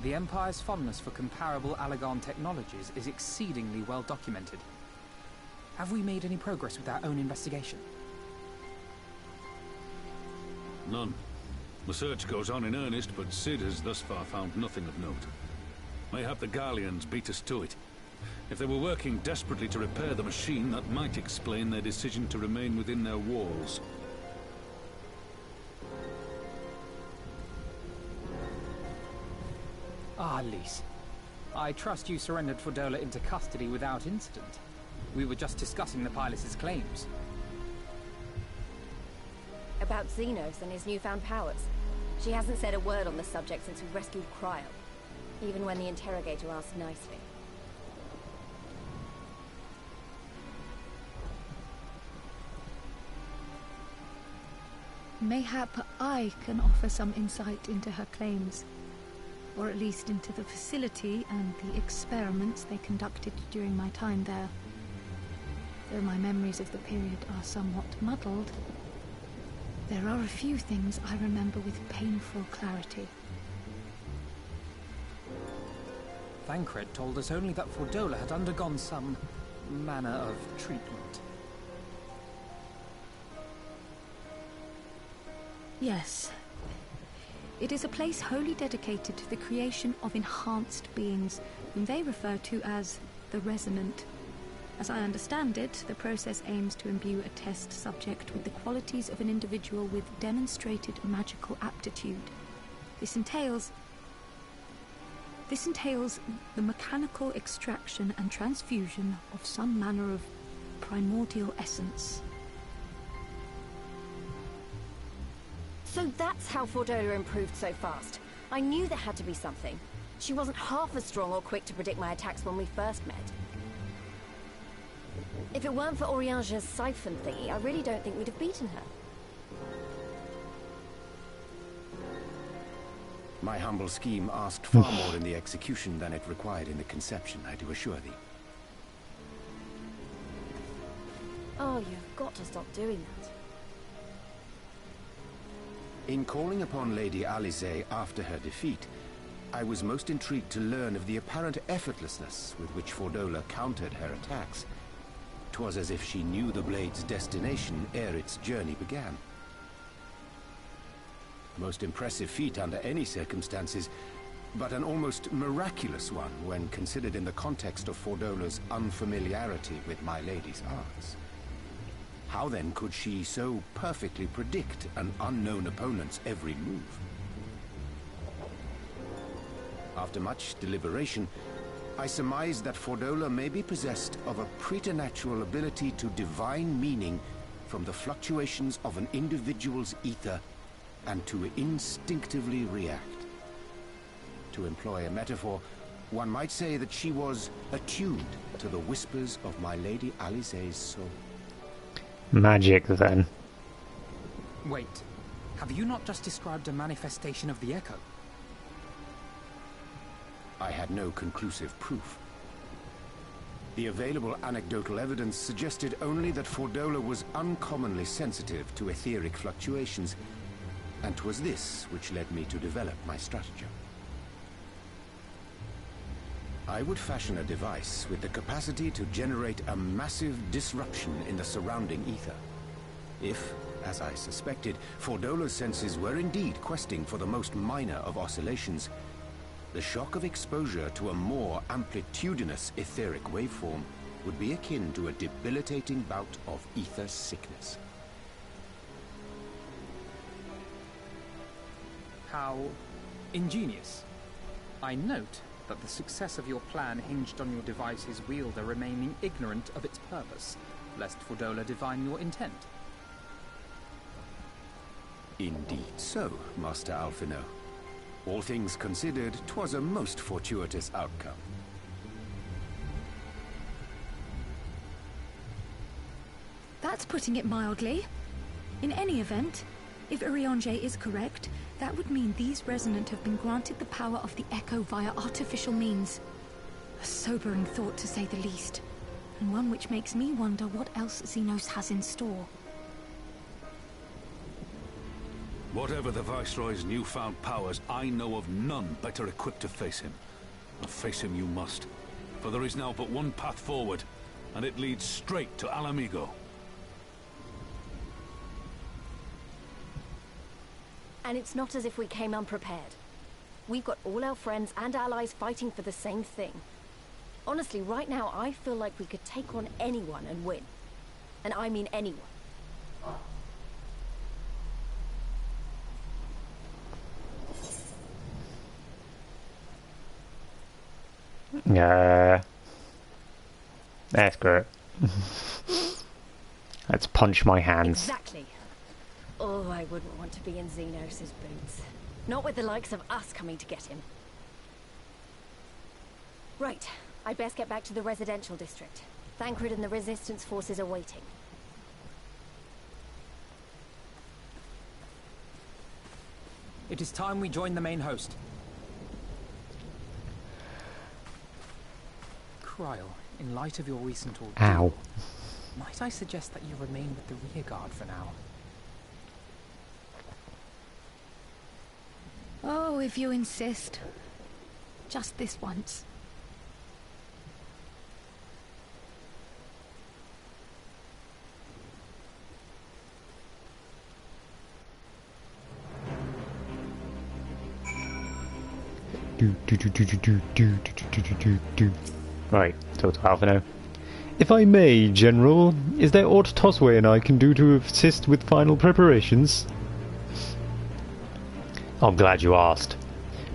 The Empire's fondness for comparable Allagan technologies is exceedingly well documented. Have we made any progress with our own investigation? None. The search goes on in earnest, but Sid has thus far found nothing of note. Mayhap the Garleans beat us to it. If they were working desperately to repair the machine, that might explain their decision to remain within their walls. Ah, Lys. I trust you surrendered Fordola into custody without incident. We were just discussing the pilot's claims. About Xenos and his newfound powers. She hasn't said a word on the subject since we rescued Cryo, even when the interrogator asked nicely. Mayhap I can offer some insight into her claims, or at least into the facility and the experiments they conducted during my time there. Though my memories of the period are somewhat muddled, there are a few things I remember with painful clarity. Thancred told us only that Fordola had undergone some manner of treatment. Yes. It is a place wholly dedicated to the creation of enhanced beings, whom they refer to as the Resonant. As I understand it, the process aims to imbue a test subject with the qualities of an individual with demonstrated magical aptitude. This entails the mechanical extraction and transfusion of some manner of primordial essence. So that's how Fordola improved so fast. I knew there had to be something. She wasn't half as strong or quick to predict my attacks when we first met. If it weren't for Oriange's siphon thingy, I really don't think we'd have beaten her. My humble scheme asked far more in the execution than it required in the conception, I do assure thee. Oh, you've got to stop doing that. In calling upon Lady Alisaie after her defeat, I was most intrigued to learn of the apparent effortlessness with which Fordola countered her attacks. 'Twas as if she knew the blade's destination ere its journey began. Most impressive feat under any circumstances, but an almost miraculous one when considered in the context of Fordola's unfamiliarity with my lady's arts. How then could she so perfectly predict an unknown opponent's every move? After much deliberation, I surmised that Fordola may be possessed of a preternatural ability to divine meaning from the fluctuations of an individual's ether and to instinctively react. To employ a metaphor, one might say that she was attuned to the whispers of my Lady Alisaie's soul. Magic, then. Wait, have you not just described a manifestation of the Echo? I had no conclusive proof. The available anecdotal evidence suggested only that Fordola was uncommonly sensitive to etheric fluctuations, and 'twas this which led me to develop my stratagem. I would fashion a device with the capacity to generate a massive disruption in the surrounding ether. If, as I suspected, Fordola's senses were indeed questing for the most minor of oscillations, the shock of exposure to a more amplitudinous etheric waveform would be akin to a debilitating bout of ether sickness. How ingenious. I note that the success of your plan hinged on your device's wielder remaining ignorant of its purpose, lest Fordola divine your intent. Indeed so, Master Alphino. All things considered, 'twas a most fortuitous outcome. That's putting it mildly. In any event, if Oriange is correct, That would mean these Resonant have been granted the power of the Echo via artificial means. A sobering thought, to say the least. And one which makes me wonder what else Xenos has in store. Whatever the Viceroy's newfound powers, I know of none better equipped to face him. And face him you must. For there is now but one path forward, and it leads straight to Alamigo. And it's not as if we came unprepared. We've got all our friends and allies fighting for the same thing. Honestly, right now, I feel like we could take on anyone and win. And I mean anyone. That's great. Let's punch my hands. Exactly. Oh, I wouldn't want to be in Xenos' boots. Not with the likes of us coming to get him. Right. I'd best get back to the residential district. Thancred and the Resistance forces are waiting. It is time we join the main host. Cryle, in light of your recent ordeal, Ow. might I suggest that you remain with the rearguard for now? Oh, if you insist. Just this once. Right, total half an hour. If I may, General, is there aught Tosway and I can do to assist with final preparations? I'm glad you asked.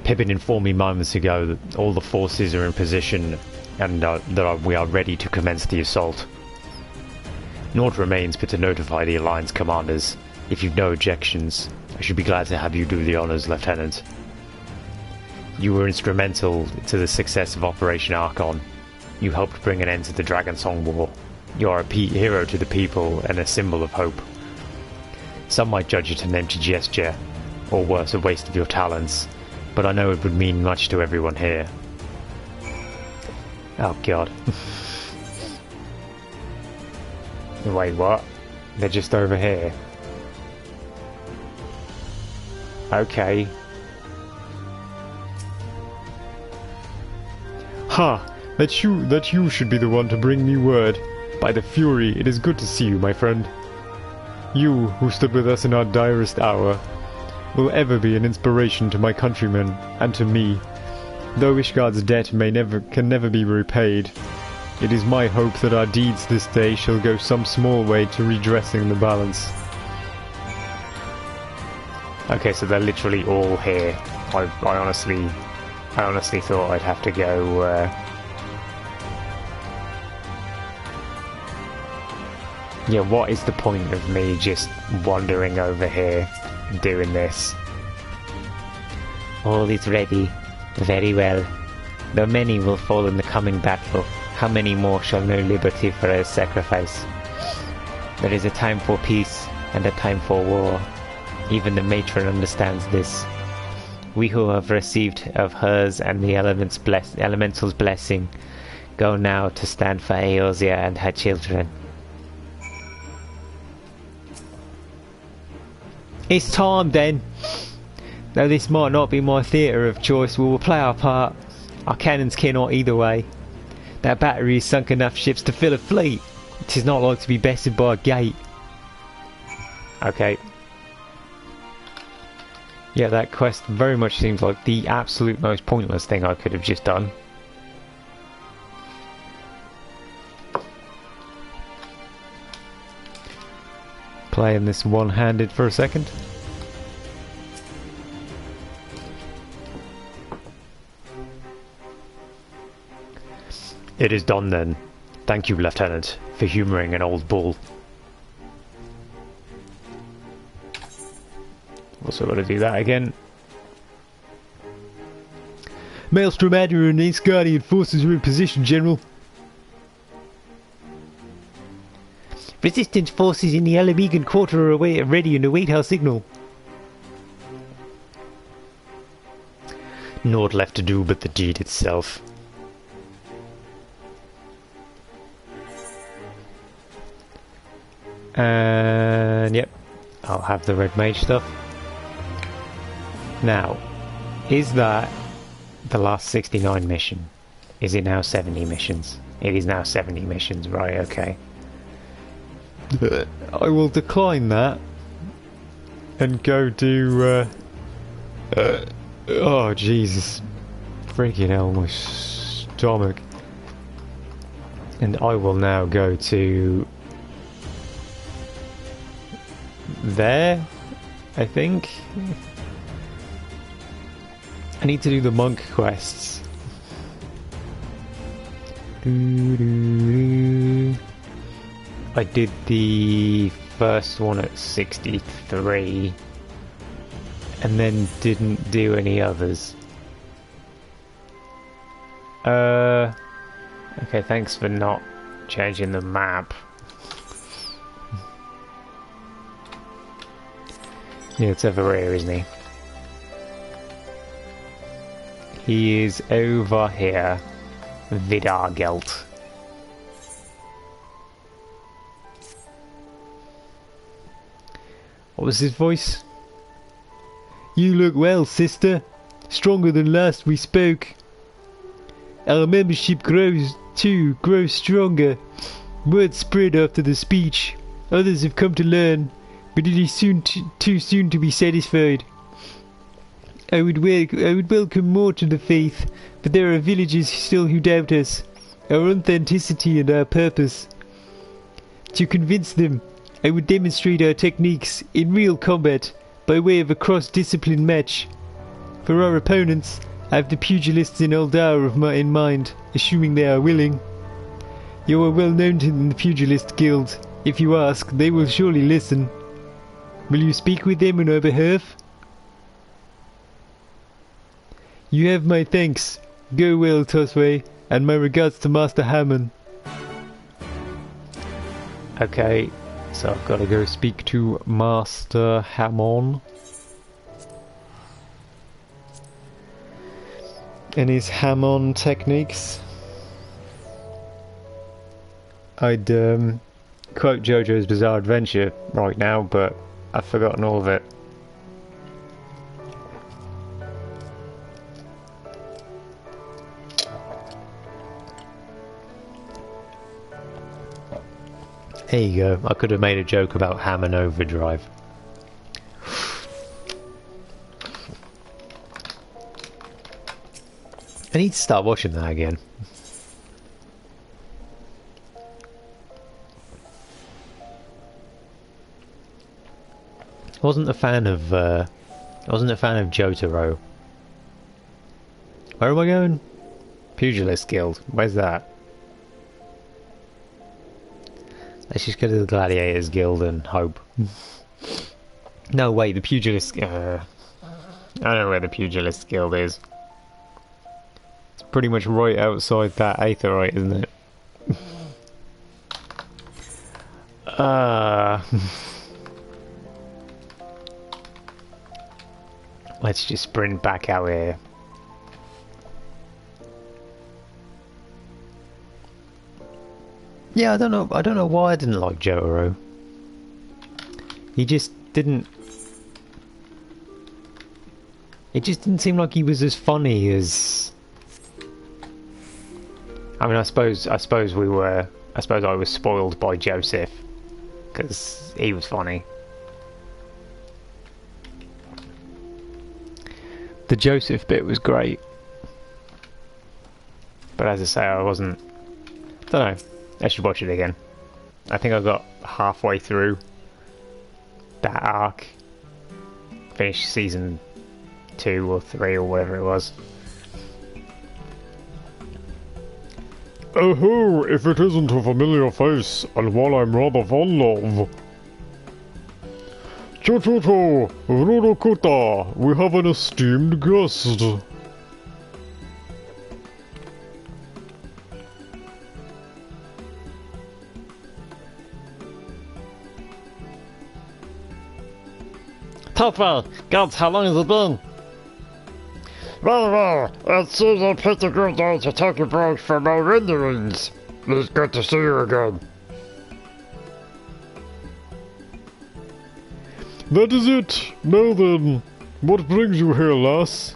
Pippin informed me moments ago that all the forces are in position and we are ready to commence the assault. Naught remains but to notify the Alliance commanders. If you've no objections, I should be glad to have you do the honors, Lieutenant. You were instrumental to the success of Operation Archon. You helped bring an end to the Dragonsong War. You are a hero to the people and a symbol of hope. Some might judge it an empty gesture, or worse, a waste of your talents, but I know it would mean much to everyone here. Oh god. Wait, what? They're just over here. Okay. Ha! That you should be the one to bring me word. By the Fury, it is good to see you, my friend. You, who stood with us in our direst hour, will ever be an inspiration to my countrymen, and to me. Though Ishgard's debt can never be repaid, it is my hope that our deeds this day shall go some small way to redressing the balance. Okay, so they're literally all here. I honestly thought I'd have to go, Yeah, what is the point of me just wandering over here, doing this? All is ready. Very well. Though many will fall in the coming battle, how many more shall know liberty for a sacrifice? There is a time for peace, and a time for war. Even the matron understands this. We who have received of hers and the elemental's blessing, go now to stand for Eorzea and her children. It's time then! Though this might not be my theatre of choice, we will play our part. Our cannons cannot either way. That battery has sunk enough ships to fill a fleet. It is not like to be bested by a gate. Okay. Yeah, that quest very much seems like the absolute most pointless thing I could have just done. Playing this one-handed for a second. It is done then. Thank you, Lieutenant, for humouring an old bull. Also got to do that again. Maelstrom Admiral and Ace Guardian forces are in position, General. Resistance forces in the Alamegan quarter are ready and await our signal. Naught left to do but the deed itself. And yep, I'll have the red mage stuff. Now, is that the last 69 mission? Is it now 70 missions? It is now 70 missions, right, okay. I will decline that and go do oh Jesus, freaking hell, my stomach. And I will now go to there, I think. I need to do the monk quests. I did the first one at 63 and then didn't do any others. Okay, thanks for not changing the map. Yeah, it's over here, isn't he? He is over here. Vidargelt. What was his voice? You look well, sister. Stronger than last we spoke. Our membership grows too, grows stronger. Word spread after the speech. Others have come to learn, but it is too soon to be satisfied. I would welcome more to the faith, but there are villagers still who doubt us, our authenticity and our purpose. To convince them, I would demonstrate our techniques in real combat by way of a cross-discipline match. For our opponents, I have the pugilists in Eldar in mind, assuming they are willing. You are well known in the Pugilist Guild. If you ask, they will surely listen. Will you speak with them on our behalf? You have my thanks. Go well, Tosway, and my regards to Master Hammond. Okay, so I've got to go speak to Master Hammond. And his Hammond techniques. I'd quote JoJo's Bizarre Adventure right now, but I've forgotten all of it. There you go. I could have made a joke about Hammond Overdrive. I need to start watching that again. I wasn't a fan of Jotaro. Where am I going? Pugilist Guild. Where's that? Let's just go to the Gladiators Guild and hope. No, wait, the Pugilist... I don't know where the Pugilist Guild is. It's pretty much right outside that Aetherite, isn't it? Let's just sprint back out here. Yeah, I don't know why I didn't like Jotaro. He just didn't... It just didn't seem like he was as funny as... I mean, I suppose I was spoiled by Joseph, because he was funny. The Joseph bit was great. But as I say, I wasn't... I don't know. I should watch it again. I think I got halfway through that arc. Finished season 2 or 3 or whatever it was. Oh, if it isn't a familiar face, and one I'm rather fond of. Chochoto, Rurokuta, we have an esteemed guest. Topher! Gods, how long has it been? Well, it seems I picked a good day to take a break from my renderings. It's good to see you again. That is it. Now then, what brings you here, lass?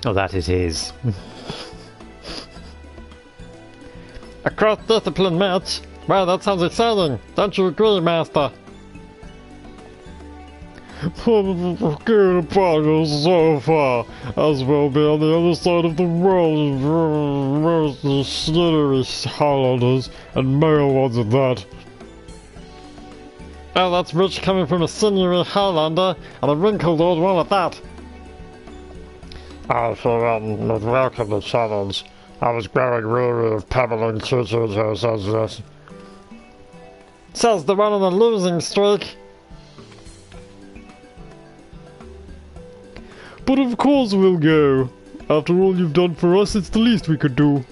Oh, that is his. A cross-discipline match? Well, that sounds exciting. Don't you agree, Master? Good progress so far. As well be on the other side of the world where's the snittery Highlanders and male ones at that. Oh, that's rich coming from a sinewy Highlander and a wrinkled old one at that. I would welcome the challenge. I was growing weary of pummeling creatures who says this. Says the one on the losing streak. But of course we'll go. After all you've done for us, it's the least we could do.